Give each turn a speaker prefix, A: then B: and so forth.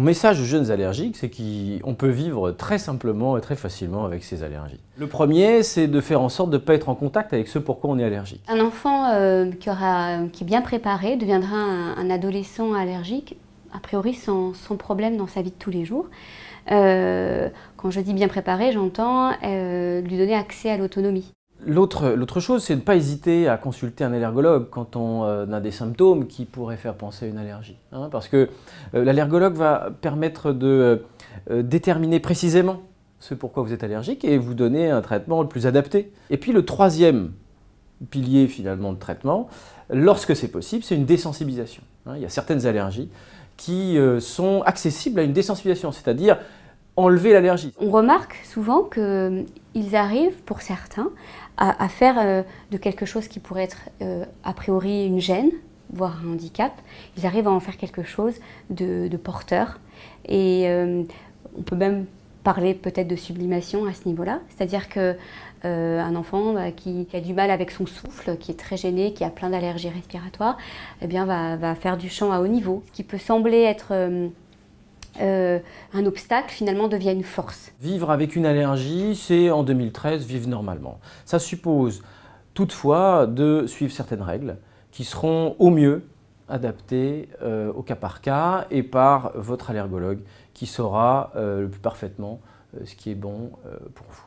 A: message aux jeunes allergiques, c'est qu'on peut vivre très simplement et très facilement avec ses allergies. Le premier, c'est de faire en sorte de ne pas être en contact avec ce pourquoi on est allergique.
B: Un enfant qui est bien préparé deviendra un adolescent allergique, a priori sans problème dans sa vie de tous les jours. Quand je dis bien préparé, j'entends lui donner accès à l'autonomie.
A: L'autre chose, c'est de ne pas hésiter à consulter un allergologue quand on a des symptômes qui pourraient faire penser à une allergie. Parce que l'allergologue va permettre de déterminer précisément ce pourquoi vous êtes allergique et vous donner un traitement le plus adapté. Et puis le troisième pilier finalement de traitement, lorsque c'est possible, c'est une désensibilisation. Il y a certaines allergies qui sont accessibles à une désensibilisation, c'est-à-dire enlever l'allergie.
B: On remarque souvent qu'ils arrivent, pour certains, à faire de quelque chose qui pourrait être a priori une gêne, voire un handicap, ils arrivent à en faire quelque chose de porteur. Et on peut même parler peut-être de sublimation à ce niveau-là, c'est-à-dire qu'un enfant qui a du mal avec son souffle, qui est très gêné, qui a plein d'allergies respiratoires, eh bien, va faire du chant à haut niveau. Ce qui peut sembler être un obstacle, finalement, devient une force.
A: Vivre avec une allergie, c'est en 2013 vivre normalement. Ça suppose toutefois de suivre certaines règles qui seront au mieux adaptées au cas par cas et par votre allergologue qui saura le plus parfaitement ce qui est bon pour vous.